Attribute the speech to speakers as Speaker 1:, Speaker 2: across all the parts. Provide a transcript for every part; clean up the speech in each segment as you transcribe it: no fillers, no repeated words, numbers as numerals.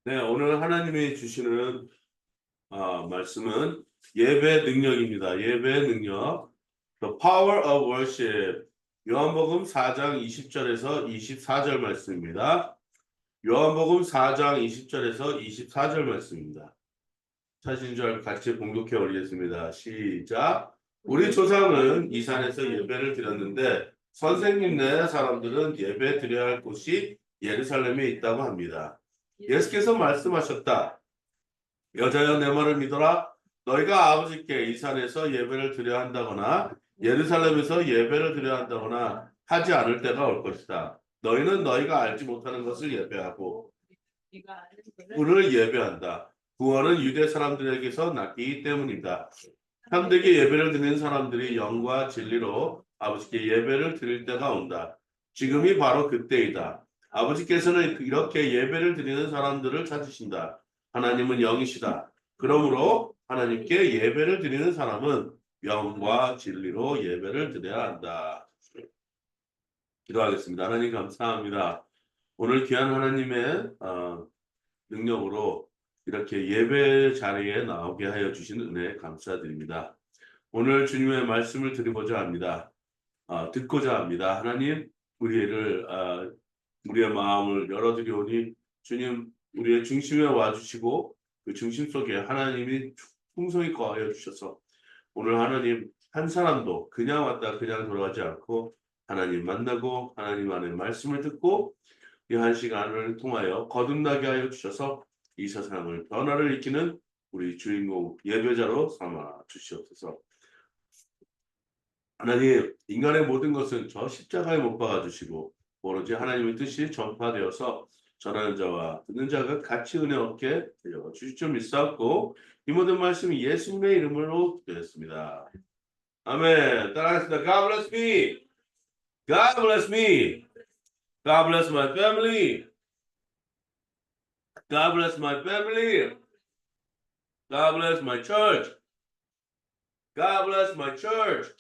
Speaker 1: 네, 오늘 하나님이 주시는 말씀은 예배 능력입니다. 예배 능력. The power of worship. 요한복음 4장 20절에서 24절 말씀입니다. 요한복음 4장 20절에서 24절 말씀입니다. 찾으신 줄 알고 같이 봉독해 올리겠습니다. 시작. 우리 조상은 이 산에서 예배를 드렸는데 선생님네 사람들은 예배 드려야 할 곳이 예루살렘에 있다고 합니다. 예수께서 말씀하셨다. 여자여 내 말을 믿어라. 너희가 아버지께 이 산에서 예배를 드려야 한다거나 예루살렘에서 예배를 드려야 한다거나 하지 않을 때가 올 것이다. 너희는 너희가 알지 못하는 것을 예배하고 구원을 예배한다. 구원은 유대 사람들에게서 났기 때문이다. 참되게 예배를 드리는 사람들이 영과 진리로 아버지께 예배를 드릴 때가 온다. 지금이 바로 그때이다. 아버지께서는 이렇게 예배를 드리는 사람들을 찾으신다. 하나님은 영이시다. 그러므로 하나님께 예배를 드리는 사람은 영과 진리로 예배를 드려야 한다. 기도하겠습니다. 하나님 감사합니다. 오늘 귀한 하나님의 능력으로 이렇게 예배 자리에 나오게 하여 주신 은혜 감사드립니다. 오늘 주님의 말씀을 드리고자 합니다. 듣고자 합니다. 하나님, 우리의 마음을 열어드리오니 주님, 우리의 중심에 와주시고 그 중심 속에 하나님이 풍성히 거하여 주셔서 오늘 하나님 한 사람도 그냥 왔다 그냥 돌아가지 않고 하나님 만나고 하나님 안에 말씀을 듣고 이 한 시간을 통하여 거듭나게 하여 주셔서 이 세상을 변화를 일으키는 우리 주인공 예배자로 삼아 주시옵소서. 하나님, 인간의 모든 것은 저 십자가에 못 박아 주시고 오로지 하나님의 뜻이 전파되어서 전하는 자와 듣는 자가 같이 은혜 얻게 되어 주실 줄 믿사옵고 이 모든 말씀이 예수님의 이름으로 드렸습니다. 아멘. 따라하겠습니다. God bless me. God bless me. God bless my family. God bless my family. God bless my church. God bless my church.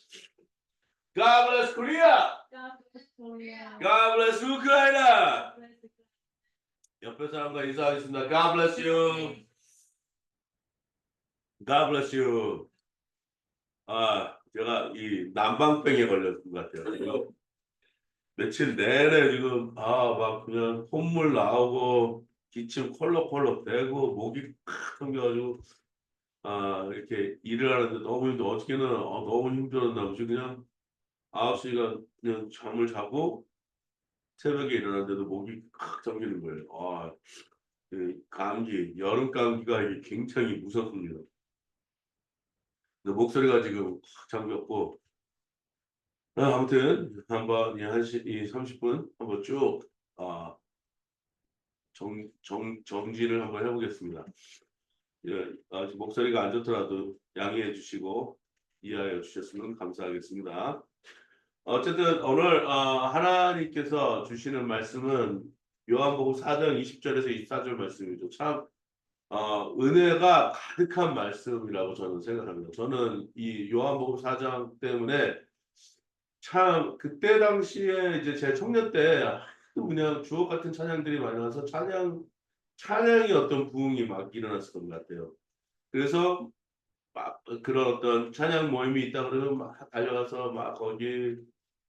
Speaker 1: God bless Korea. God bless Ukraine. 옆에 사람과 인사하겠습니다. God bless you. God bless you. 제가 이 난방병에 걸렸던 것 같아요. 며칠 내내 지금 막 그냥 콧물 나오고 기침 콜록콜록 대고 목이 칵 잠겨가지고 이렇게 일을 하는데 너무 힘들어. 어저께는 너무 힘들었나 보지. 그냥 9시간 그냥 잠을 자고 새벽에 일어났는데도 목이 칵 잠기는 거예요. 이 감기, 여름 감기가 이게 굉장히 무섭습니다. 근데 목소리가 지금 확 잠겼고, 아무튼 한번 이 30분 한번 쭉 정지를 한번 해보겠습니다. 아직 목소리가 안 좋더라도 양해해 주시고 이해하여 주셨으면 감사하겠습니다. 어쨌든 오늘 하나님께서 주시는 말씀은 요한복음 4장 20절에서 24절 말씀이죠. 참 은혜가 가득한 말씀이라고 저는 생각합니다. 저는 이 요한복음 4장 때문에 참 그때 당시에 이제 제 청년 때 그냥 주옥 같은 찬양들이 많이 나와서 찬양이 어떤 부흥이 막 일어났었던 것 같아요. 그래서 막 그런 어떤 찬양 모임이 있다 그러면 막 달려가서 막 거기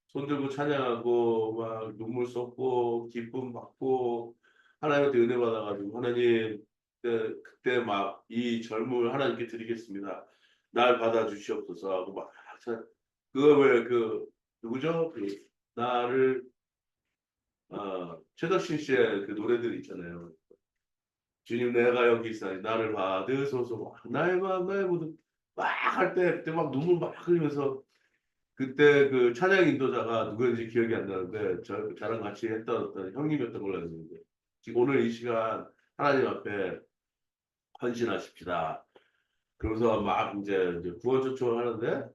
Speaker 1: 손 들고 찬양하고 막 눈물 쏟고 기쁨 받고 하나님한테 은혜 받아가지고 하나님 그때 막 이 젊음을 하나님께 드리겠습니다. 날 받아 주시옵소서 하고 막 그거 왜그 누구죠? 그 나를 최덕신 씨의 그 노래들 있잖아요. 주님 내가 여기 있사니 나를 받으소서 막 나의 마음 나의 모든 막 할 때 그때 막 눈물 막 흘리면서 그때 그 찬양 인도자가 누구인지 기억이 안 나는데 저랑 같이 했던 어떤 형님이었던 걸로 알고 있는데 지금 오늘 이 시간 하나님 앞에 헌신하십시다. 그러면서 막 이제 구원 초청을 하는데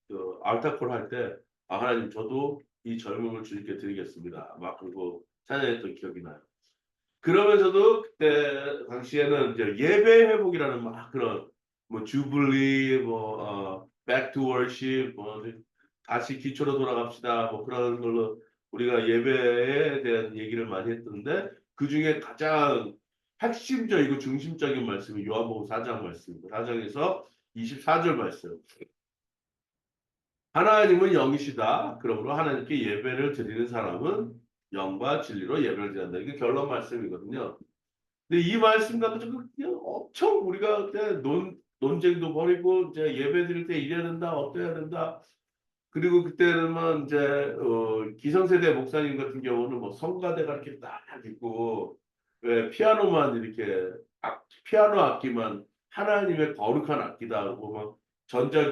Speaker 1: 그 알타콜 할 때 하나님 저도 이 젊음을 주님께 드리겠습니다. 막 그리고 찬양했던 기억이 나요. 그러면서도 그때 당시에는 이제 예배 회복이라는 막 그런 뭐 주블리 뭐 back to worship 뭐 다시 기초로 돌아갑시다 뭐 그런 걸로 우리가 예배에 대한 얘기를 많이 했던데 그 중에 가장 핵심적이고 중심적인 말씀이 요한복음 4장 말씀입니다. 4장에서 24절 말씀. 하나님은 영이시다. 그러므로 하나님께 예배를 드리는 사람은 영과 진리로 예배를 드린다. 이게 결론 말씀이거든요. 근데 이 말씀 가지고 그냥 엄청 우리가 그냥 논쟁도 벌이고 이제 예배 드릴 때 이래야 된다, 어때야 된다. 그리고 그때는 이제 기성세대 목사님 같은 경우는 뭐 성가대가 이렇게 딱 있고 왜 피아노만 이렇게 피아노 악기만 하나님의 거룩한 악기다 하고 막 전자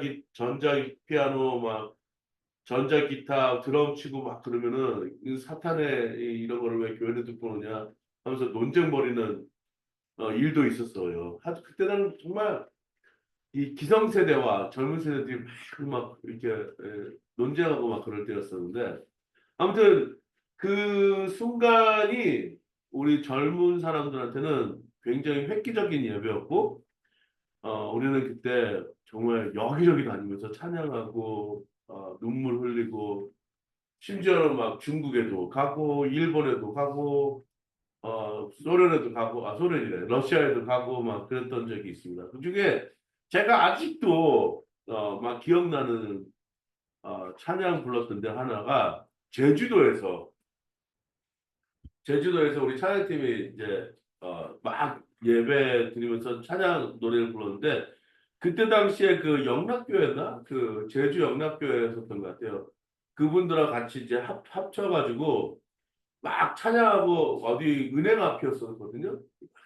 Speaker 1: 피아노 막 전자기타 드럼 치고 막 그러면은 이 사탄의 이런 거를 왜 교회를 듣고 오느냐 하면서 논쟁 벌이는 일도 있었어요. 그때는 정말 이 기성세대와 젊은 세대들이 막 이렇게 논쟁하고 막 그럴 때였었는데 아무튼 그 순간이 우리 젊은 사람들한테는 굉장히 획기적인 예배였고 우리는 그때 정말 여기저기 다니면서 찬양하고 눈물 흘리고 심지어는 막 중국에도 가고 일본에도 가고 소련에도 가고 소련이래 러시아에도 가고 막 그랬던 적이 있습니다. 그중에 제가 아직도 막 기억나는 찬양 불렀던 데 하나가 제주도에서 우리 찬양팀이 이제 막 예배 드리면서 찬양 노래를 불렀는데 그때 당시에 그 영락교회나 그 제주 영락교회였었던 것 같아요. 그분들하고 같이 이제 합쳐가지고 막 찬양하고 어디 은행 앞이었었거든요.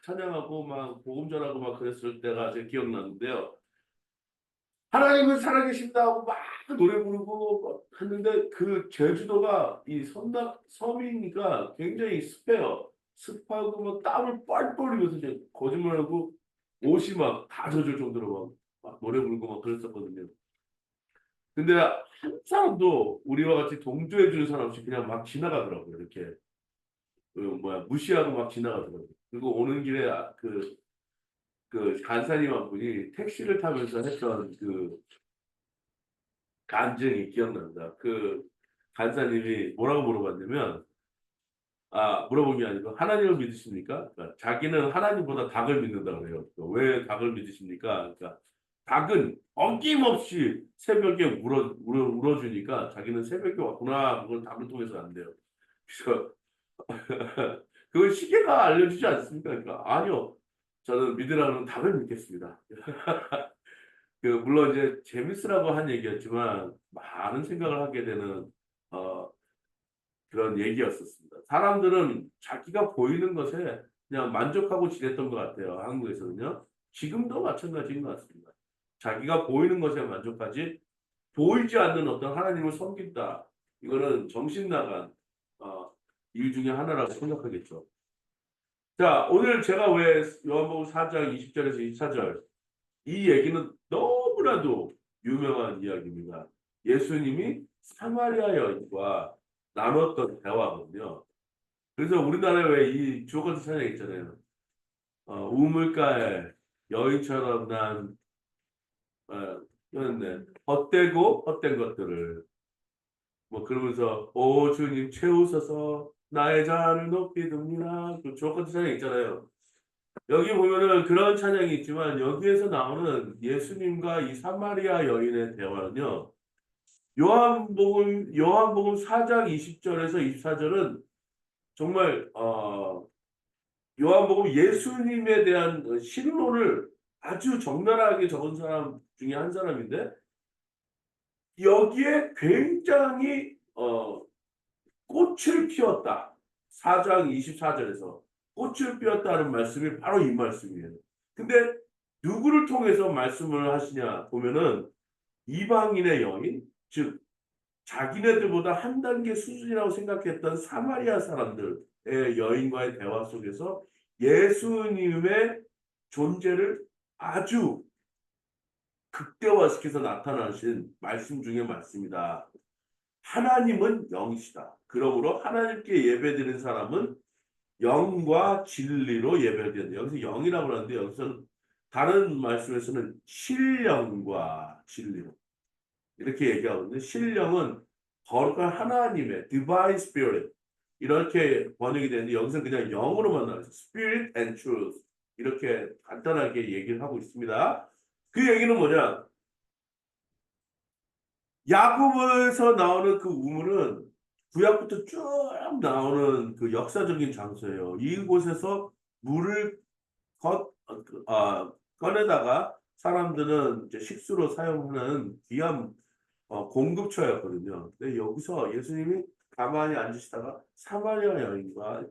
Speaker 1: 찬양하고 막 복음 전하고 막 그랬을 때가 제 기억나는데요. 하나님은 살아계신다 하고 막 노래 부르고 막 했는데 그 제주도가 이 섬이니까 굉장히 습해요. 습하고 막 땀을 뻘뻘 흘리면서 이제 거짓말하고 옷이 막 다 젖을 정도로 막 노래 부르고 막 그랬었거든요. 근데 한 사람도 우리와 같이 동조해 주는 사람 없이 그냥 막 지나가더라고요. 이렇게 무시하고 막 지나가더라고요. 그리고 오는 길에 그 간사님 한 분이 택시를 타면서 했던 그 간증이 기억난다. 그 간사님이 뭐라고 물어봤냐면, 물어본 게 아니고 하나님을 믿으십니까? 그러니까 자기는 하나님보다 닭을 믿는다 그래요. 그러니까 왜 닭을 믿으십니까? 그러니까 닭은 어김없이 새벽에 울어주니까 자기는 새벽에 왔구나. 그걸 닭을 통해서 안 돼요. 그래서 그걸 시계가 알려주지 않습니까? 그러니까 아니요. 저는 믿으라는 닭을 믿겠습니다. 물론 이제 재밌으라고 한 얘기였지만 많은 생각을 하게 되는 어, 그런 얘기였었습니다. 사람들은 자기가 보이는 것에 그냥 만족하고 지냈던 것 같아요. 한국에서는요. 지금도 마찬가지인 것 같습니다. 자기가 보이는 것에 만족하지 보이지 않는 어떤 하나님을 섬긴다. 이거는 정신 나간 어, 일 중에 하나라고 생각하겠죠. 자, 오늘 제가 왜 요한복음 4장 20절에서 24절 이 얘기는 너무나도 유명한 이야기입니다. 예수님이 사마리아 여인과 나눴던 대화거든요. 그래서 우리나라에 왜 이 주옥 같은 찬양 있잖아요. 우물가에 여인처럼 난 네, 헛되고 헛된 것들을 뭐 그러면서 오 주님 채우소서 나의 자를 높이 듭니다. 그 주옥 같은 찬양 있잖아요. 여기 보면은 그런 찬양이 있지만 여기에서 나오는 예수님과 이 사마리아 여인의 대화는요. 요한복음 4장 20절에서 24절은 정말 요한복음 예수님에 대한 신론을 아주 적나라하게 적은 사람 중에 한 사람인데 여기에 굉장히 꽃을 피웠다. 4장 24절에서 꽃을 피웠다는 말씀이 바로 이 말씀이에요. 근데 누구를 통해서 말씀을 하시냐 보면은 이방인의 여인, 즉 자기네들보다 한 단계 수준이라고 생각했던 사마리아 사람들의 여인과의 대화 속에서 예수님의 존재를 아주 극대화시켜서 나타나신 말씀 중에 말씀이다. 하나님은 영이시다. 그러므로 하나님께 예배드리는 사람은 영과 진리로 예배드린다. 여기서 영이라고 하는데 여기서는 다른 말씀에서는 신령과 진리로 이렇게 얘기하거든요. 신령은 거룩한 하나님의 divine spirit 이렇게 번역이 되는데 여기서 그냥 영어로만 나와요. Spirit and Truth 이렇게 간단하게 얘기를 하고 있습니다. 그 얘기는 뭐냐? 야고보에서 나오는 그 우물은 구약부터 쭉 나오는 그 역사적인 장소예요. 이곳에서 물을 꺼내다가 사람들은 이제 식수로 사용하는 귀한 공급처였거든요. 근데 여기서 예수님이 가만히 앉으시다가 사마리아 여인과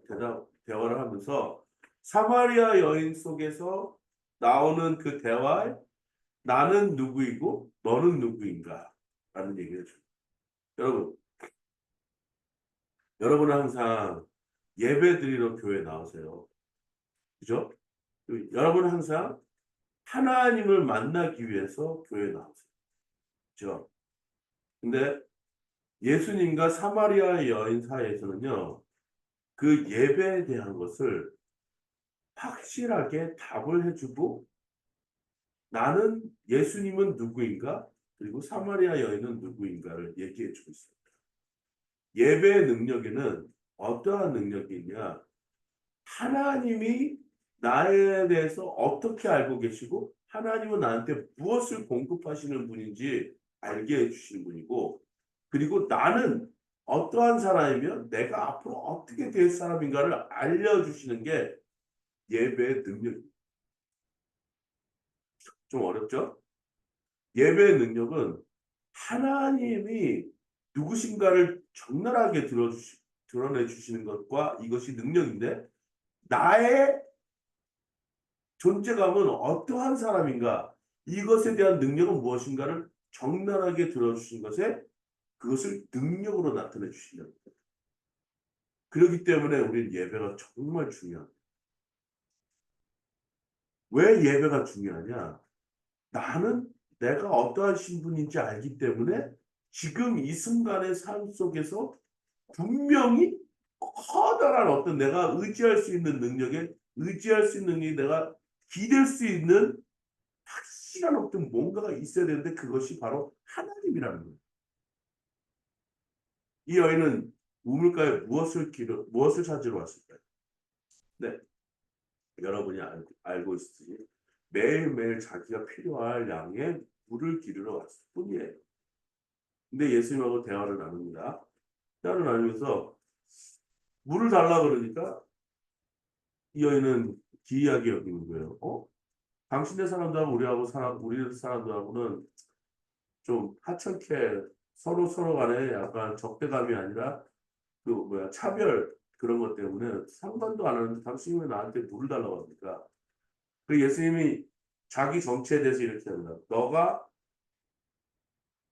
Speaker 1: 대화를 하면서 사마리아 여인 속에서 나오는 그 대화에 나는 누구이고 너는 누구인가? 라는 얘기를 해줘요. 여러분, 여러분은 항상 예배 드리러 교회 나오세요. 그죠? 여러분은 항상 하나님을 만나기 위해서 교회 나오세요. 그죠? 근데 예수님과 사마리아 여인 사이에서는요, 그 예배에 대한 것을 확실하게 답을 해주고 나는 예수님은 누구인가? 그리고 사마리아 여인은 누구인가를 얘기해 주고 있습니다. 예배의 능력에는 어떠한 능력이 있냐? 하나님이 나에 대해서 어떻게 알고 계시고 하나님은 나한테 무엇을 공급하시는 분인지 알게 해주시는 분이고 그리고 나는 어떠한 사람이면 내가 앞으로 어떻게 될 사람인가를 알려주시는 게 예배의 능력입니다. 좀 어렵죠? 예배의 능력은 하나님이 누구신가를 적나라하게 드러내 주시는 것과 이것이 능력인데 나의 존재감은 어떠한 사람인가 이것에 대한 능력은 무엇인가를 적나라하게 들어주신 것에 그것을 능력으로 나타내 주시는 거예요. 그렇기 때문에 우리는 예배가 정말 중요합니다. 왜 예배가 중요하냐? 나는 내가 어떠한 신분인지 알기 때문에 지금 이 순간의 삶 속에서 분명히 커다란 어떤 내가 의지할 수 있는 능력에 의지할 수 있는 능력이 내가 기댈 수 있는 확실한 어떤 뭔가가 있어야 되는데 그것이 바로 하나님이라는 거예요. 이 여인은 우물가에 무엇을 찾으러 왔을까요? 네, 여러분이 알고 있으니 매일매일 자기가 필요할 양의 물을 기르러 왔을 뿐이에요. 근데 예수님하고 대화를 나눕니다. 대화를 나누면서 물을 달라 그러니까 이 여인은 기이하게 여기는 거예요. 당신네 사람들하고 우리 사람들하고는 좀 하찮게 서로 간에 약간 적대감이 아니라 그 뭐야 차별 그런 것 때문에 상관도 안 하는데 당신이 왜 나한테 물을 달라고 합니까? 그 예수님이 자기 정체에 대해서 이렇게 합니다. 너가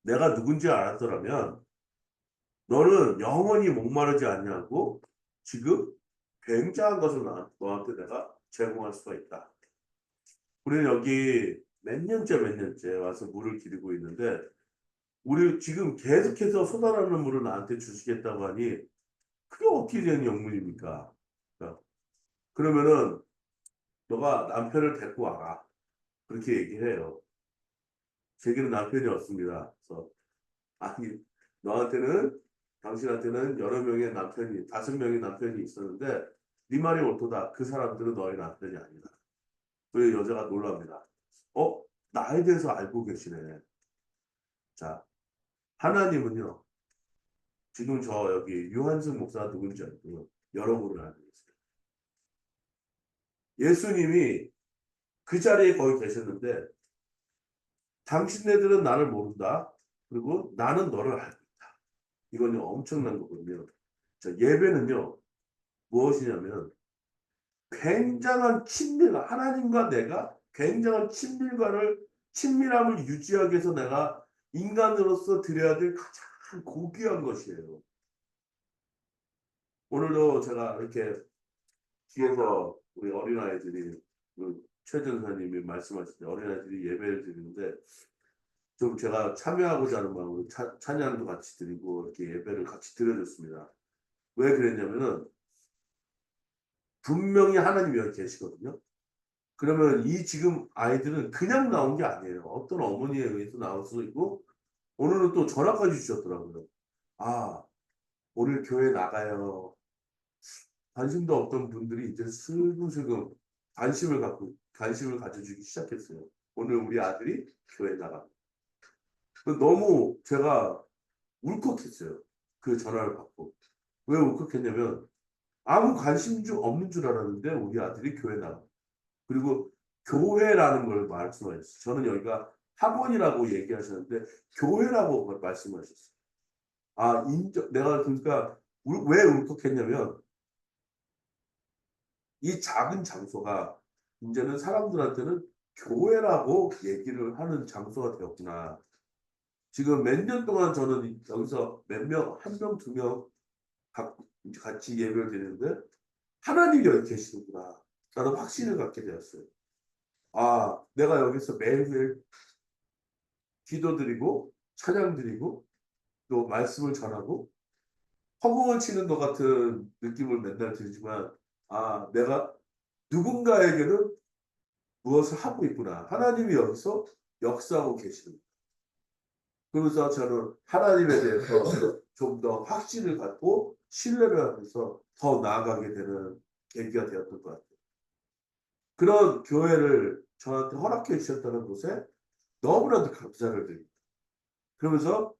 Speaker 1: 내가 누군지 알았더라면 너는 영원히 목마르지 않냐고 지금 굉장한 것을 너한테 내가 제공할 수가 있다. 우리는 여기 몇 년째 와서 물을 기르고 있는데 우리 지금 계속해서 쏟아나는 물을 나한테 주시겠다고 하니 그게 어떻게 되는 영문입니까? 그러니까 그러면은 너가 남편을 데리고 와라. 그렇게 얘기해요. 제게는 남편이 없습니다. 그래서 아니 너한테는 당신한테는 여러 명의 남편이 5명의 남편이 있었는데 네 말이 옳도다. 그 사람들은 너의 남편이 아니다. 그 여자가 놀랍니다. 나에 대해서 알고 계시네. 자, 하나님은요. 지금 저 여기 유한승 목사 누군지 알고요. 여러분을 알고 계세요. 예수님이 그 자리에 거기 계셨는데 당신네들은 나를 모른다. 그리고 나는 너를 알고 있다. 이건 엄청난 거거든요. 자, 예배는요. 무엇이냐면 굉장한 친밀감, 하나님과 내가 굉장한 친밀함을 유지하기 위해서 내가 인간으로서 드려야 될 가장 고귀한 것이에요. 오늘도 제가 이렇게 뒤에서 우리 어린아이들이 최 전사님이 말씀하실 때 어린아이들이 예배를 드리는데 좀 제가 참여하고자 하는 마음으로 찬양도 같이 드리고 이렇게 예배를 같이 드려줬습니다. 왜 그랬냐면은 분명히 하나님이 여기 계시거든요. 그러면 이 지금 아이들은 그냥 나온 게 아니에요. 어떤 어머니에 의해서 나올 수도 있고 오늘은 또 전화까지 주셨더라고요. 아, 오늘 교회 나가요. 관심도 없던 분들이 이제 슬금슬금 관심을 가져주기 시작했어요. 오늘 우리 아들이 교회 나가. 너무 제가 울컥했어요. 그 전화를 받고. 왜 울컥했냐면 아무 관심 좀 없는 줄 알았는데 우리 아들이 교회 나가. 그리고 교회라는 걸 말씀하셨어요. 저는 여기가 학원이라고 얘기하셨는데 교회라고 말씀하셨어요. 내가 그러니까 왜 울컥했냐면 이 작은 장소가 이제는 사람들한테는 교회라고 얘기를 하는 장소가 되었구나. 지금 몇 년 동안 저는 여기서 몇 명, 한 명, 두 명 같이 예배를 드리는데 하나님이 여기 계시는구나. 나는 확신을 갖게 되었어요. 내가 여기서 매일매일 기도드리고 찬양드리고 또 말씀을 전하고 허공을 치는 것 같은 느낌을 맨날 들지만 내가 누군가에게는 무엇을 하고 있구나. 하나님이 여기서 역사하고 계시는. 그러면서 저는 하나님에 대해서 좀 더 확신을 갖고 신뢰를 하면서 더 나아가게 되는 계기가 되었던 것 같아요. 그런 교회를 저한테 허락해 주셨다는 것에 너무나도 감사를 드립니다. 그러면서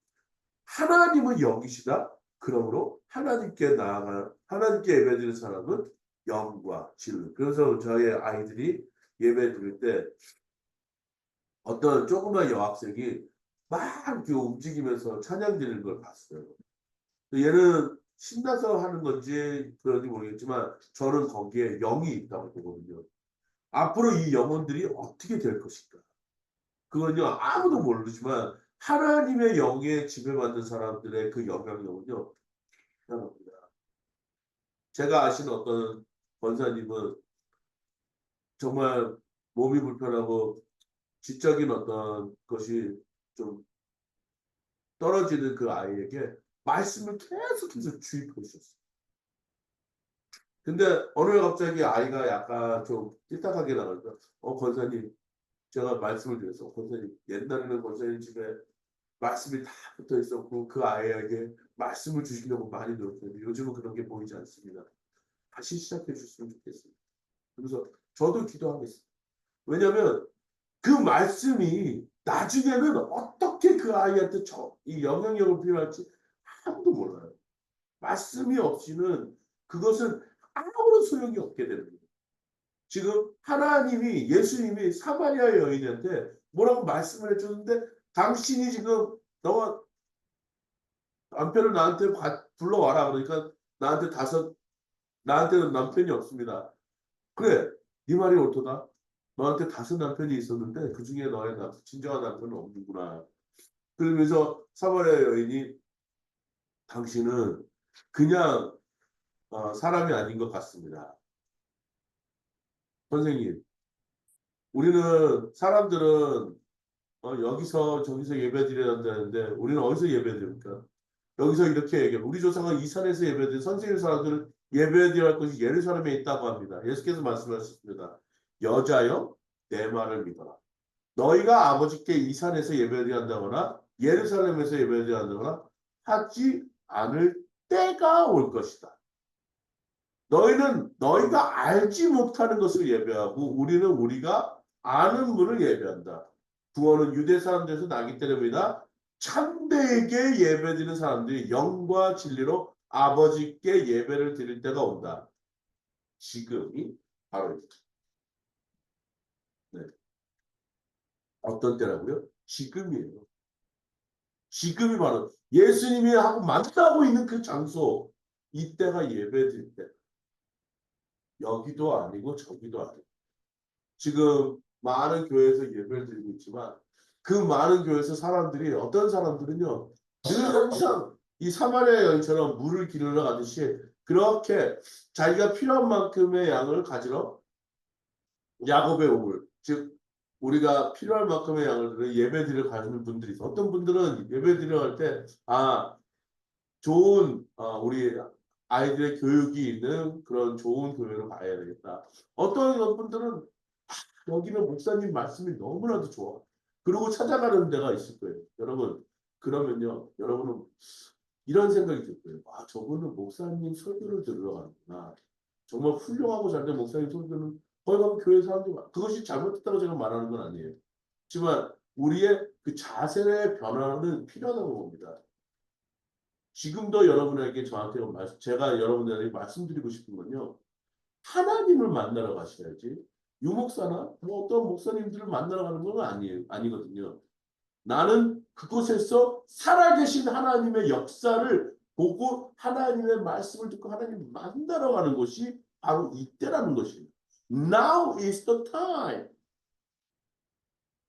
Speaker 1: 하나님은 영이시다. 그러므로 하나님께 예배드리는 사람은 영과 진리. 그래서 저희 아이들이 예배 드릴 때 어떤 조그만 여학생이 막 이렇게 움직이면서 찬양 드리는 걸 봤어요. 얘는 신나서 하는 건지 그런지 모르겠지만 저는 거기에 영이 있다고 보거든요. 앞으로 이 영혼들이 어떻게 될 것인가. 그건요 아무도 모르지만 하나님의 영에 지배받는 사람들의 그 영향력은요 대단합니다. 제가 아시는 어떤 권사님은 정말 몸이 불편하고 지적인 어떤 것이 좀 떨어지는 그 아이에게 말씀을 계속해서 주입해 주셨어요. 근데 어느 날 갑자기 아이가 약간 좀 삐딱하게 나가니까 권사님 제가 말씀을 드렸어. 권사님 옛날에는 권사님 집에 말씀이 다 붙어 있었고 그 아이에게 말씀을 주시려고 많이 노력했는데 요즘은 그런 게 보이지 않습니다. 다시 시작해 주셨으면 좋겠습니다. 그래서 저도 기도하겠습니다. 왜냐하면 그 말씀이 나중에는 어떻게 그 아이한테 이 영향력을 필요할지 아무도 몰라요. 말씀이 없이는 그것은 아무런 소용이 없게 되는 거예요. 지금 예수님이 사마리아 여인한테 뭐라고 말씀을 해주는데 당신이 지금 너가 남편을 나한테 불러와라 그러니까 나한테는 남편이 없습니다. 그래, 네 말이 옳도다. 너한테 5 남편이 있었는데 그 중에 너의 진정한 남편은 없는구나. 그러면서 사마리아 여인이 당신은 그냥 사람이 아닌 것 같습니다. 선생님, 사람들은 여기서 저기서 예배 드려야 한다는데 우리는 어디서 예배 드립니까? 여기서 이렇게 얘기해요. 우리 조상은 이 산에서 예배 드려 선생님 사람들은 예배 드려야 할 것이 예루살렘에 있다고 합니다. 예수께서 말씀하셨습니다. 여자여 내 말을 믿어라. 너희가 아버지께 이 산에서 예배드려야 한다거나 예루살렘에서 예배드려야 한다거나 하지 않을 때가 올 것이다. 너희는 너희가 알지 못하는 것을 예배하고 우리는 우리가 아는 분을 예배한다. 구원은 유대 사람들에서 나기 때문이다. 참되게 예배드리는 사람들이 영과 진리로 아버지께 예배를 드릴 때가 온다. 지금이 바로 네. 어떤 때라고요? 지금이에요. 지금이 바로 예수님이 하고 만나고 있는 그 장소. 이때가 예배드릴 때. 여기도 아니고 저기도 아니고. 지금 많은 교회에서 예배를 드리고 있지만 그 많은 교회에서 어떤 사람들은요 늘 항상 이 사마리아 여인처럼 물을 기르러 가듯이 그렇게 자기가 필요한 만큼의 양을 가지러 야곱의 우물 즉 우리가 필요할 만큼의 양을 예배 드리러 가는 분들이 있어. 어떤 분들은 예배 드리러 갈 때 좋은 우리 아이들의 교육이 있는 그런 좋은 교회로 가야 되겠다. 어떤 분들은 여기는 목사님 말씀이 너무나도 좋아. 그러고 찾아가는 데가 있을 거예요. 여러분, 그러면요. 여러분은 이런 생각이 들 거예요. 저분은 목사님 설교를 들으러 가는구나. 정말 훌륭하고 잘된 목사님 설교는 거기 가면 교회 사람들이 그것이 잘못됐다고 제가 말하는 건 아니에요. 하지만 우리의 그 자세의 변화는 필요하다고 봅니다. 지금도 여러분에게 저한테 제가 여러분들에게 말씀드리고 싶은 건요. 하나님을 만나러 가셔야지. 유목사나 뭐 어떤 목사님들을 만나러 가는 건 아니거든요. 나는 그곳에서 살아계신 하나님의 역사를 보고 하나님의 말씀을 듣고 하나님을 만나러 가는 것이 바로 이때라는 것입니다. Now is the time.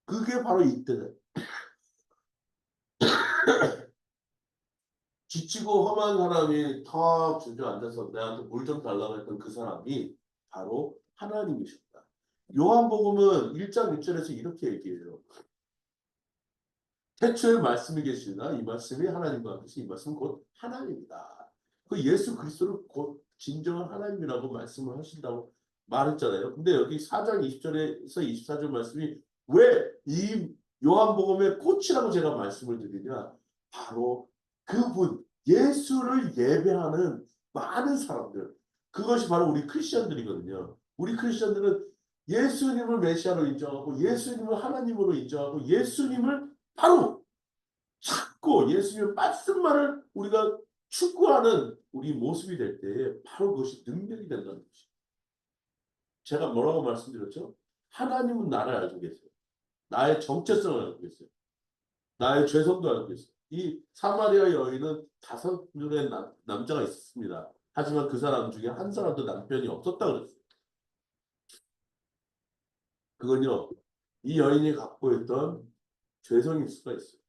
Speaker 1: 그게 바로 이때다. 지치고 험한 사람이 턱 주저앉아서 내한테 물 좀 달라고 했던 그 사람이 바로 하나님이셨다. 요한복음은 1장 1절에서 이렇게 얘기해요. 태초에 말씀이 계시나 이 말씀이 하나님과 같이 이 말씀은 곧 하나님이다. 그 예수 그리스도를 곧 진정한 하나님이라고 말씀을 하신다고 말했잖아요. 근데 여기 4장 20절에서 24절 말씀이 왜 이 요한복음의 꽃이라고 제가 말씀을 드리냐? 바로 그분 예수를 예배하는 많은 사람들 그것이 바로 우리 크리스천들이거든요. 우리 크리스천들은 예수님을 메시아로 인정하고 예수님을 하나님으로 인정하고 예수님을 바로 찾고 예수님의 말씀만을 우리가 추구하는 우리 모습이 될 때에 바로 그것이 능력이 된다는 것이죠. 제가 뭐라고 말씀드렸죠? 하나님은 나를 알고 계세요. 나의 정체성을 알고 계세요. 나의 죄성도 알고 계세요. 이 사마리아 여인은 5명의 남자가 있었습니다. 하지만 그 사람 중에 한 사람도 남편이 없었다 그랬어요. 그건요. 이 여인이 갖고 있던 죄성일 수가 있어요.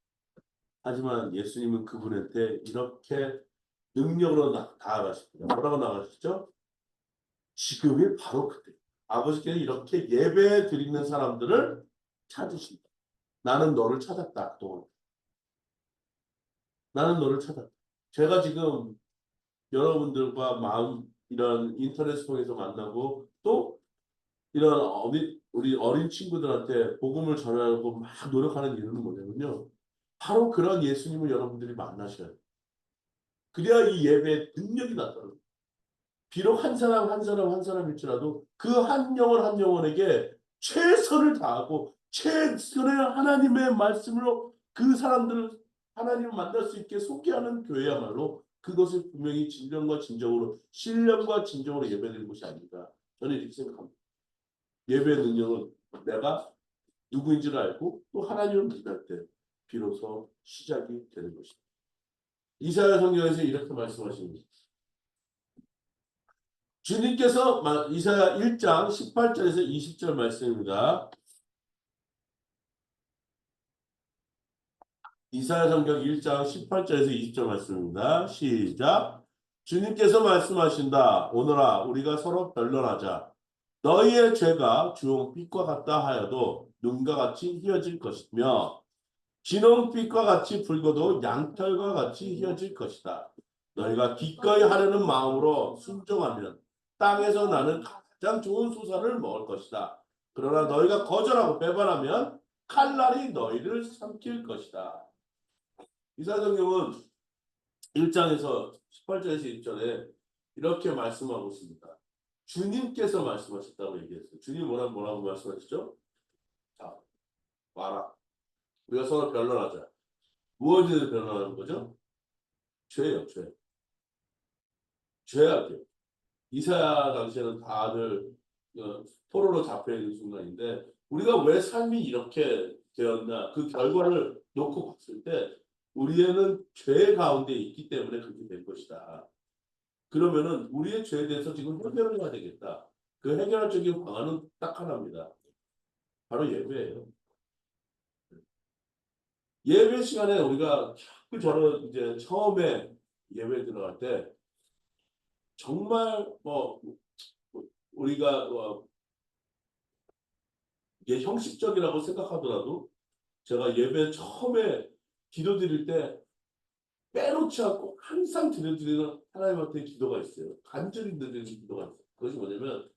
Speaker 1: 하지만 예수님은 그분한테 이렇게 능력으로 나아가십니다. 뭐라고 나아가시죠? 지금이 바로 그때. 아버지께서 이렇게 예배 드리는 사람들을 찾으신다. 나는 너를 찾았다. 또 나는 너를 찾았다. 제가 지금 여러분들과 이런 인터넷 통해서 만나고 또 이런 우리 어린 친구들한테 복음을 전하려고 막 노력하는 이유는 뭐냐면요. 바로 그런 예수님을 여러분들이 만나셔야 돼요. 그래야 이 예배의 능력이 나타납니다. 비록 한 사람 한 사람 한 사람일지라도 그 한 영혼 한 영혼에게 최선을 다하고 최선의 하나님의 말씀으로 그 사람들을 하나님을 만날 수 있게 소개하는 교회야말로 그것을 분명히 진정과 진정으로 신령과 진정으로 예배드리는 것이 아닌가 저는 이렇게 생각합니다. 예배의 능력은 내가 누구인지를 알고 또 하나님을 만날 때 비로소 시작이 되는 것입니다. 이사야 성경에서 이렇게 말씀하십니다. 주님께서 이사야 1장 18절에서 20절 말씀입니다. 이사야 성경 1장 18절에서 20절 말씀입니다. 시작. 주님께서 말씀하신다. 오늘아 우리가 서로 변론하자. 너희의 죄가 주홍빛과 같다 하여도 눈과 같이 희어질 것이며 진홍빛과 같이 붉어도 양털과 같이 희어질 것이다. 너희가 기꺼이 하려는 마음으로 순종하면 땅에서 나는 가장 좋은 소산을 먹을 것이다. 그러나 너희가 거절하고 배반하면 칼날이 너희를 삼킬 것이다. 이사정경은 1장에서 18절에서 1절에 이렇게 말씀하고 있습니다. 주님께서 말씀하셨다고 얘기했어요. 주님 뭐라고 말씀하셨죠? 자, 와라. 우리가 서로 변론하자. 무엇을 변론하는 거죠? 죄예요, 죄. 죄악이요. 이사야 당시에는 다들 포로로 잡혀있는 순간인데 우리가 왜 삶이 이렇게 되었나 그 결과를 놓고 봤을 때 우리는 죄 가운데 있기 때문에 그렇게 된 것이다. 그러면은 우리의 죄에 대해서 지금 해결을 해야 되겠다. 그 해결적인 방안은 딱 하나입니다. 바로 예배예요. 예배 시간에 우리가 저는 이제 처음에 예배 들어갈 때 정말 우리가 이게 형식적이라고 생각하더라도 제가 예배 처음에 기도드릴 때 빼놓지 않고 항상 드려드리는 하나님한테 기도가 있어요. 간절히 드리는 기도가 있어요. 그것이 뭐냐면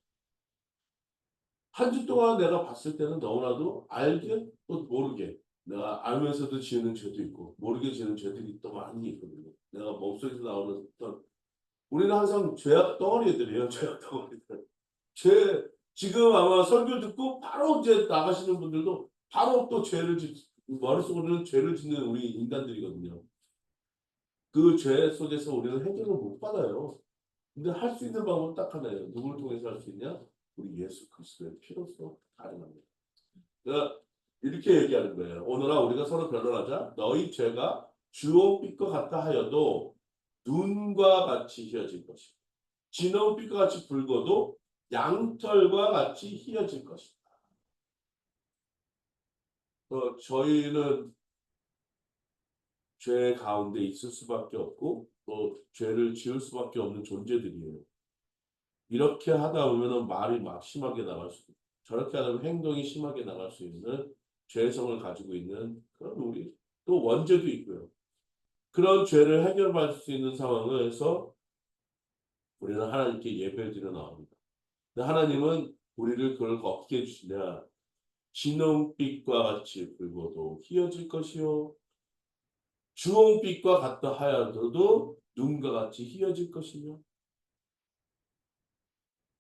Speaker 1: 한 주 동안 내가 봤을 때는 너무나도 알게 또 모르게 내가 알면서도 지는 죄도 있고 모르게 지는 죄들이 또 많이 있거든요. 내가 몸속에서 나오는 어떤
Speaker 2: 우리는 항상 죄악 덩어리들이에요. 죄악 덩어리들. 지금 아마 설교 듣고 바로 이제 나가시는 분들도 바로 또 머릿속으로는 죄를 짓는 우리 인간들이거든요. 그 죄 속에서 우리는 해결을 못 받아요. 근데 할 수 있는 방법은 딱 하나예요. 누구를 통해서 할 수 있냐? 우리 예수 그리스도의 피로써 가능합니다. 그러니까 이렇게 얘기하는 거예요. 오늘아 우리가 서로 변론하자. 너희 죄가 주홍빛과 같다 하여도 눈과 같이 희어질 것이고 진홍빛과 같이 붉어도 양털과 같이 희어질 것이다. 저희는 죄 가운데 있을 수밖에 없고 또 죄를 지을 수밖에 없는 존재들이에요. 이렇게 하다 보면 말이 막 심하게 나갈 수 있고 저렇게 하다 보면 행동이 심하게 나갈 수 있는 죄성을 가지고 있는 그런 우리 또 원죄도 있고요. 그런 죄를 해결받을 수 있는 상황에서 우리는 하나님께 예배를 드려 나옵니다. 근데 하나님은 우리를 그걸 어떻게 해주시냐? 진홍빛과 같이 붉어도 희어질 것이요 주홍빛과 같다 하여도 눈과 같이 희어질 것이며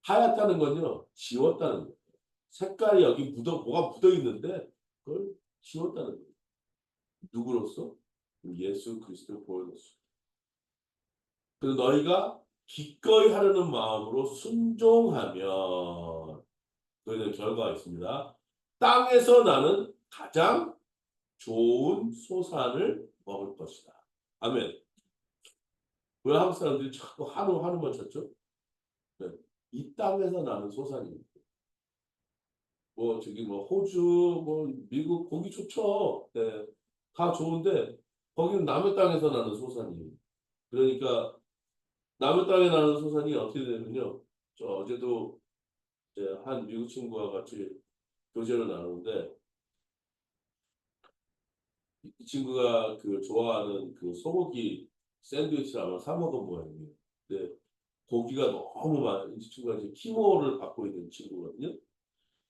Speaker 2: 하얗다는 건요 지웠다는 거예요. 색깔이 여기 뭐가 묻어 있는데 그걸 지웠다는 거예요. 누구로서? 예수 그리스도를 보여줬어. 그래서 너희가 기꺼이 하려는 마음으로 순종하면 너희는 결과가 있습니다. 땅에서 나는 가장 좋은 소산을 먹을 것이다. 아멘. 왜 한국 사람들이 자꾸 한우만 찾죠? 네. 이 땅에서 나는 소산입니다. 뭐 저기 뭐 호주 뭐 미국 고기 좋죠. 네. 다 좋은데 거기는 남의 땅에서 나는 소산이에요. 그러니까 남의 땅에 나는 소산이 어떻게 되냐면요. 저 어제도 이제 한 미국 친구와 같이 교제를 나누는데 이 친구가 그 좋아하는 그 소고기 샌드위치를 아마 사 먹은 모양이에요. 근데 고기가 너무 많은 이 친구가 이제 키모를 받고 있는 친구거든요.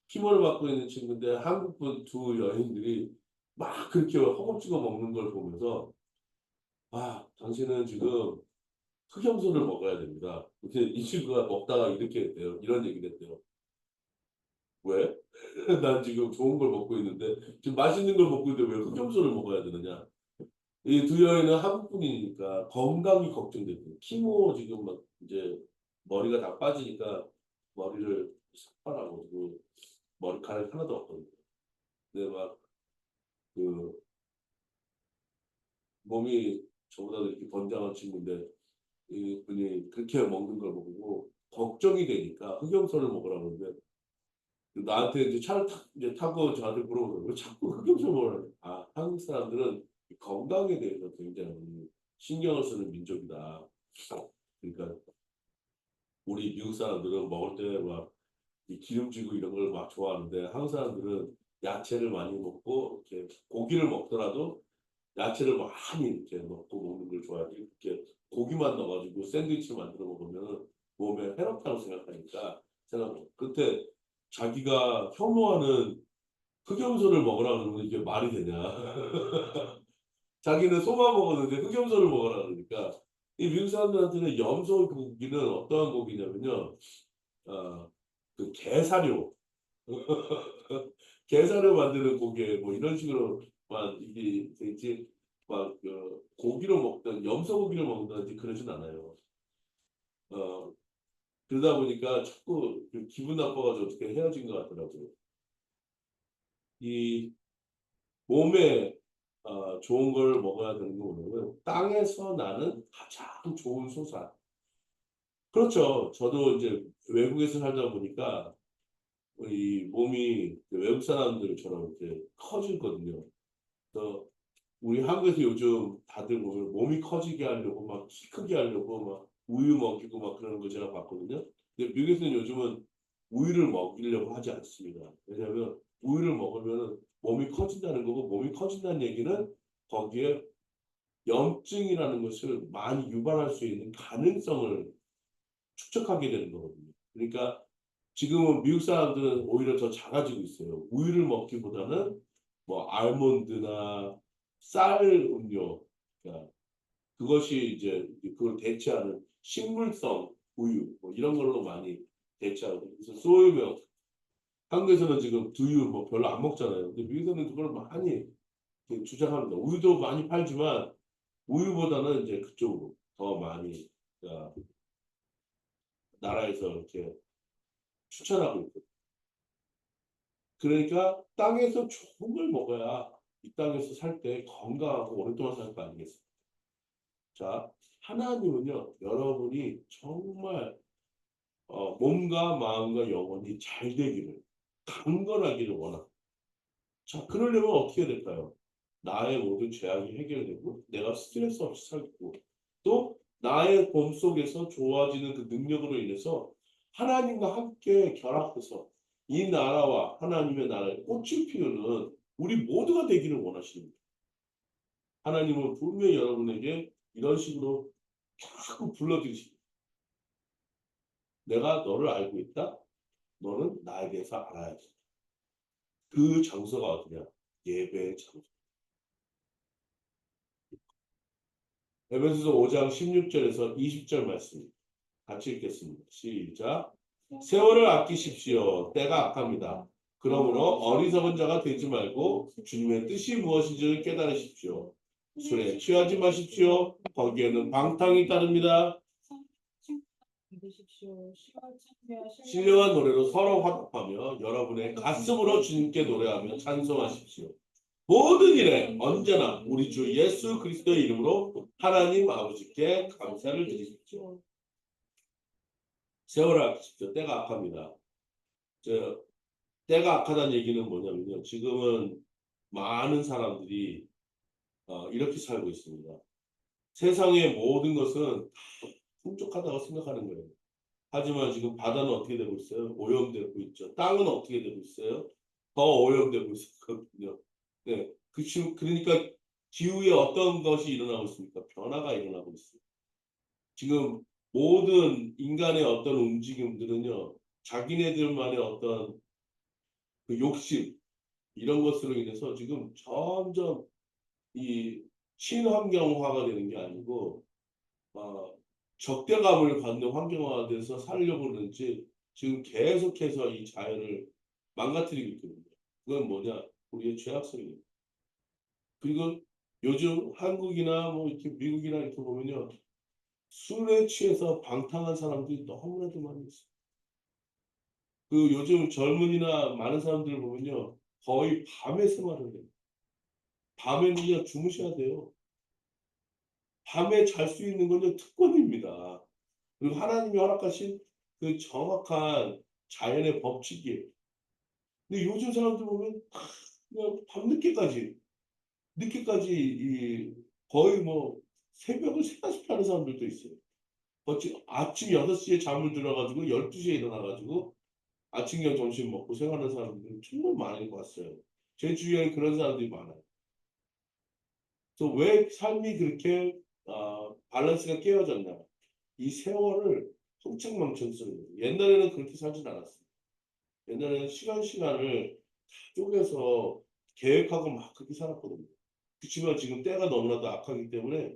Speaker 2: 키모를 받고 있는 친구인데 한국분 두 여인들이 막 그렇게 허겁지겁 먹는 걸 보면서 아 당신은 지금 흑염소를 먹어야 됩니다. 근데 이 친구가 먹다가 이렇게 했대요. 이런 얘기를 했대요. 왜? 난 지금 좋은 걸 먹고 있는데 지금 맛있는 걸 먹고 있는데 왜 흑염소를 먹어야 되느냐? 이 두 여인은 한국분이니까 건강이 걱정되고 키모 지금 막 이제 머리가 다 빠지니까 머리를 삭발하고 머리카락이 하나도 없거든요. 근데 막 그 몸이 저보다 이렇게 건장한 친구인데 이 분이 그렇게 먹는 걸 보고 걱정이 되니까 흑염소를 먹으라고 하는데 나한테 이제 차를 이제 타고 저한테 물어보는 왜 자꾸 흑염소 먹으라고 아 한국 사람들은 건강에 대해서 굉장히 신경을 쓰는 민족이다. 그러니까 우리 미국 사람들은 먹을 때 막 이 기름지고 이런 걸 막 좋아하는데 한국 사람들은 야채를 많이 먹고 이렇게 고기를 먹더라도 야채를 많이 이렇게 넣고 먹는 걸 좋아하지. 이렇게 고기만 넣어가지고 샌드위치를 만들어 먹으면 몸에 해롭다고 생각하니까 그때 자기가 혐오하는 흑염소를 먹으라 그러면 이게 말이 되냐. 자기는 소만 먹었는데 흑염소를 먹으라 그러니까 이 미국 사람들한테는 염소 고기는 어떠한 고기냐면요. 어, 그 게사료. 게사료 만드는 고기에 뭐 이런 식으로만 이게 되지 막그 고기로 먹든 염소 고기를 먹든지 그러진 않아요. 어 그러다 보니까 자꾸 그 기분 나빠가지고 어떻게 헤어진 것 같더라고요. 이 몸에 좋은 걸 먹어야 되는 거 뭐냐면 땅에서 나는 가장 좋은 소산. 그렇죠. 저도 이제 외국에서 살다 보니까 이 몸이 외국 사람들처럼 이렇게 커지거든요. 그래서 우리 한국에서 요즘 다들 보면 몸이 커지게 하려고 막 키 크게 하려고 막 우유 먹이고 막 그러는 거 제가 봤거든요. 근데 미국에서는 요즘은 우유를 먹이려고 하지 않습니다. 왜냐하면 우유를 먹으면 몸이 커진다는 거고 몸이 커진다는 얘기는 거기에 염증이라는 것을 많이 유발할 수 있는 가능성을 축적하게 되는 거거든요. 그러니까 지금은 미국 사람들은 오히려 더 작아지고 있어요. 우유를 먹기보다는 뭐 알몬드나 쌀 음료, 그러니까 그것이 이제 그걸 대체하는 식물성 우유 뭐 이런 걸로 많이 대체하고 그래서 소이밀크 한국에서는 지금 두유 뭐 별로 안 먹잖아요. 근데 미국에서는 그걸 많이 주장합니다. 우유도 많이 팔지만 우유보다는 이제 그쪽으로 더 많이 나라에서 이렇게 추천하고 있거든요. 그러니까 땅에서 좋은 걸 먹어야 이 땅에서 살 때 건강하고 오랫동안 살 거 아니겠습니까? 자, 하나님은요, 여러분이 정말 몸과 마음과 영혼이 잘 되기를, 강건하기를 원합니다. 자, 그러려면 어떻게 해야 될까요? 나의 모든 죄악이 해결되고, 내가 스트레스 없이 살고, 또 나의 몸 속에서 좋아지는 그 능력으로 인해서 하나님과 함께 결합해서 이 나라와 하나님의 나라에 꽃을 피우는 우리 모두가 되기를 원하십니다. 하나님은 분명히 여러분에게 이런 식으로 자꾸 불러들이십니다. 내가 너를 알고 있다. 너는 나에 대해서 알아야지. 그 장소가 어디냐? 예배의 장소. 에베소서 5장 16절에서 20절 말씀 같이 읽겠습니다. 시작. 세월을 아끼십시오. 때가 악합니다. 그러므로 어리석은 자가 되지 말고 주님의 뜻이 무엇인지를 깨달으십시오. 술에 취하지 마십시오. 거기에는 방탕이 따릅니다. 신령한 노래로 서로 화답하며 여러분의 가슴으로 주님께 노래하며 찬송하십시오. 모든 일에 언제나 우리 주 예수 그리스도의 이름으로 하나님 아버지께 감사를 드리십시오. 세월을 아끼십시오. 때가 악합니다. 때가 악하다는 얘기는 뭐냐면요. 지금은 많은 사람들이 이렇게 살고 있습니다. 세상의 모든 것은 다 풍족하다고 생각하는 거예요. 하지만 지금 바다는 어떻게 되고 있어요? 오염되고 있죠. 땅은 어떻게 되고 있어요? 더 오염되고 있거든요. 네, 그러니까 기후에 어떤 것이 일어나고 있습니까? 변화가 일어나고 있어요. 지금 모든 인간의 어떤 움직임들은요, 자기네들만의 어떤 그 욕심 이런 것으로 인해서 지금 점점 이 친환경화가 되는 게 아니고 적대감을 갖는 환경화가 돼서 살려고 그러는지 지금 계속해서 이 자연을 망가뜨리고 있거든요. 그건 뭐냐? 우리의 죄악성입니다. 그리고 요즘 한국이나 뭐 이렇게 미국이나 이렇게 보면요. 술에 취해서 방탕한 사람들이 너무나도 많이 있어요. 그 요즘 젊은이나 많은 사람들을 보면요. 거의 밤에 생활을 해요. 밤에는 그냥 주무셔야 돼요. 밤에 잘 수 있는 건요. 특권입니다. 그리고 하나님이 허락하신 그 정확한 자연의 법칙이에요. 근데 요즘 사람들 보면 그냥 늦게까지 거의 뭐 새벽을 새다시피 하는 사람들도 있어요. 아침 6시에 잠을 들어가지고 12시에 일어나가지고 아침, 겸 점심 먹고 생활하는 사람들 정말 많이 봤어요. 제 주위에 그런 사람들이 많아요. 그래서 왜 삶이 그렇게 밸런스가 깨어졌나? 이 세월을 흥청망청했어요. 옛날에는 그렇게 살진 않았어요. 옛날에는 시간을 쪼개서 계획하고 막 그렇게 살았거든요. 그렇지만 지금 때가 너무나도 악하기 때문에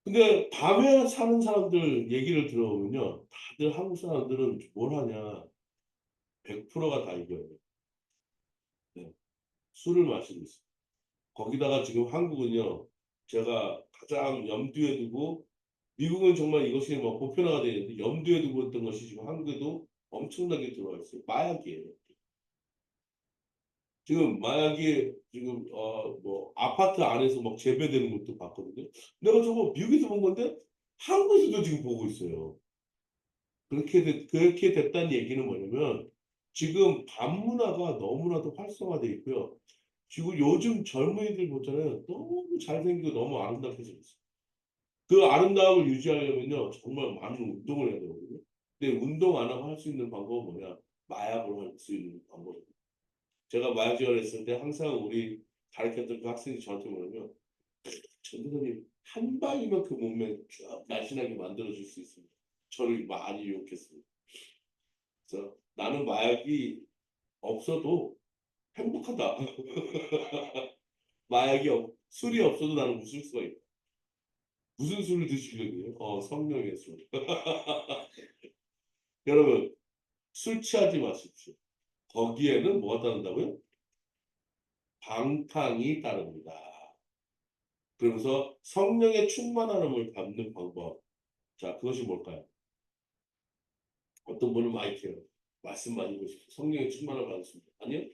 Speaker 2: 근데 밤에 사는 사람들 얘기를 들어보면요. 다들 한국 사람들은 뭘 하냐. 100%가 다 이겨요. 네. 술을 마시고 있어요. 거기다가 지금 한국은요. 제가 가장 염두에 두고 미국은 정말 이것이 뭐 보편화가 되어 있는데 염두에 두고 있던 것이 지금 한국에도 엄청나게 들어와 있어요. 마약이에요. 지금 마약이 지금 뭐 아파트 안에서 막 재배되는 것도 봤거든요. 내가 저거 미국에서 본 건데 한국에서도 지금 보고 있어요. 그렇게 됐다는 얘기는 뭐냐면 지금 밤문화가 너무나도 활성화되어 있고요. 지금 요즘 젊은이들 보잖아요. 너무 잘생기고 너무 아름답게 생겼어요. 그 아름다움을 유지하려면요. 정말 많은 운동을 해야 되거든요. 근데 운동 안 하고 할 수 있는 방법은 뭐냐? 마약으로 할 수 있는 방법입니다. 제가 마약을 했을 때 항상 우리 가르쳤던 그 학생이 저한테 뭐냐면 전도사님 한 방이면 그 몸매 쭉 날씬하게 만들어줄 수 있습니다. 저를 많이 유혹했습니다. 그래서 나는 마약이 없어도 행복하다. 술이 없어도 나는 웃을 수가 있다. 무슨 술을 드시려고요? 성령의 술. 여러분, 술 취하지 마십시오. 거기에는 뭐가 따른다고요? 방탕이 따릅니다. 그러면서 성령의 충만함을 받는 방법. 자, 그것이 뭘까요? 어떤 분은 마이크요. 말씀 많이 보십시오. 성령의 충만함을 받습니다. 아니요?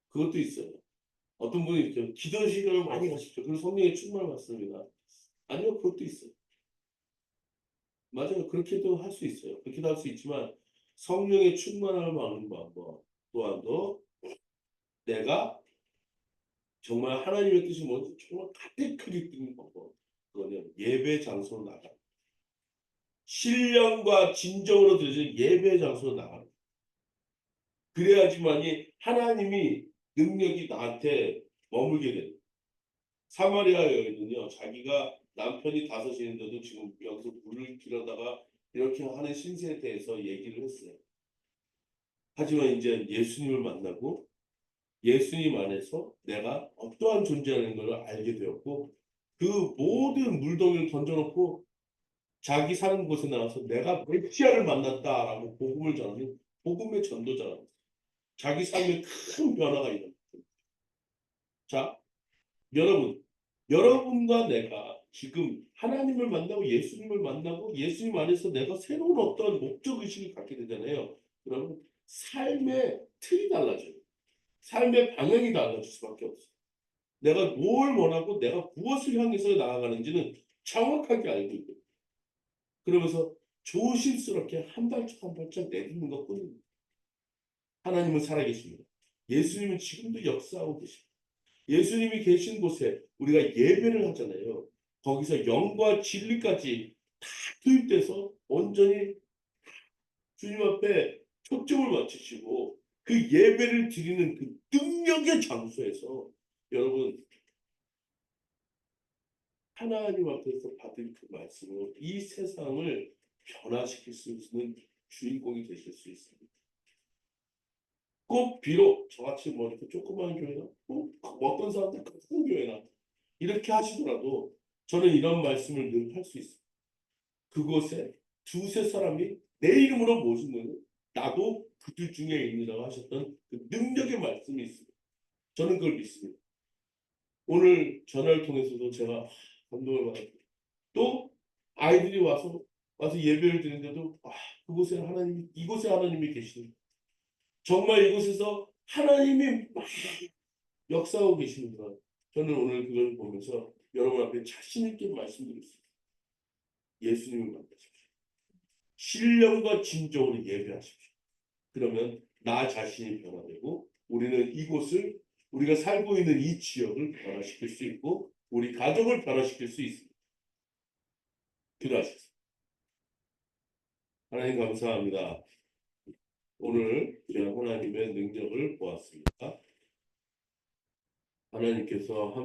Speaker 2: 그것도 있어요. 어떤 분이 이렇게 기도 시간을 많이 가십시오. 그래서 성령의 충만을 받습니다. 아니요, 그것도 있어요. 맞아요. 그렇게도 할 수 있어요. 그렇게도 할 수 있지만 성령의 충만함을 받는 방법 또한도 내가 정말 하나님의 뜻이 뭔지 정말 가득하게 듣는 방법. 그거는 예배 장소로 나가. 신령과 진정으로 드려진 예배 장소로 나가. 그래야지만이 하나님이 능력이 나한테 머물게 돼. 사마리아 여인은요, 자기가 남편이 다섯이는데도 지금 여기서 물을 길어다가 이렇게 하는 신세에 대해서 얘기를 했어요. 하지만 이제 예수님을 만나고 예수님 안에서 내가 어떠한 존재라는 걸 알게 되었고 그 모든 물동이를 던져놓고 자기 사는 곳에 나와서 내가 메시아를 만났다라고 복음을 전하는 복음의 전도자라고 자기 삶에 큰 변화가 일어납니다. 자, 여러분과 내가 지금 하나님을 만나고 예수님을 만나고 예수님 안에서 내가 새로운 어떤 목적의식을 갖게 되잖아요. 그러면 삶의 틀이 달라져요. 삶의 방향이 달라질 수밖에 없어요. 내가 뭘 원하고 내가 무엇을 향해서 나아가는지는 정확하게 알고 있고 그러면서 조심스럽게 한 발짝 한 발짝 내딛는 것뿐입니다. 하나님은 살아계십니다. 예수님은 지금도 역사하고 계십니다. 예수님이 계신 곳에 우리가 예배를 하잖아요. 거기서 영과 진리까지 다 투입돼서 온전히 주님 앞에 초점을 맞추시고 그 예배를 드리는 그 능력의 장소에서 여러분 하나님 앞에서 받은 그 말씀으로 이 세상을 변화시킬 수 있는 주인공이 되실 수 있습니다. 꼭 비록 저같이 뭐 이렇게 조그마한 교회나 어떤 사람들 큰 교회나 이렇게 하시더라도 저는 이런 말씀을 늘 할 수 있습니다. 그곳에 두세 사람이 내 이름으로 모시는 나도 그들 중에 있느라고 하셨던 그 능력의 말씀이 있습니다. 저는 그걸 믿습니다. 오늘 전화를 통해서도 제가 감동을 받았고 또 아이들이 와서 예배를 드리는데도 그곳에 하나님 이곳에 하나님이 계시는 정말 이곳에서 하나님이 막 역사하고 계시는구나. 저는 오늘 그걸 보면서 여러분 앞에 자신 있게 말씀드렸습니다. 예수님을 만나십시오. 신령과 진정으로 예배하십시오. 그러면 나 자신이 변화되고 우리는 이곳을 우리가 살고 있는 이 지역을 변화시킬 수 있고 우리 가족을 변화시킬 수 있습니다. 기도하십시오. 하나님 감사합니다. 오늘 제가 하나님의 능력을 보았습니다. 하나님께서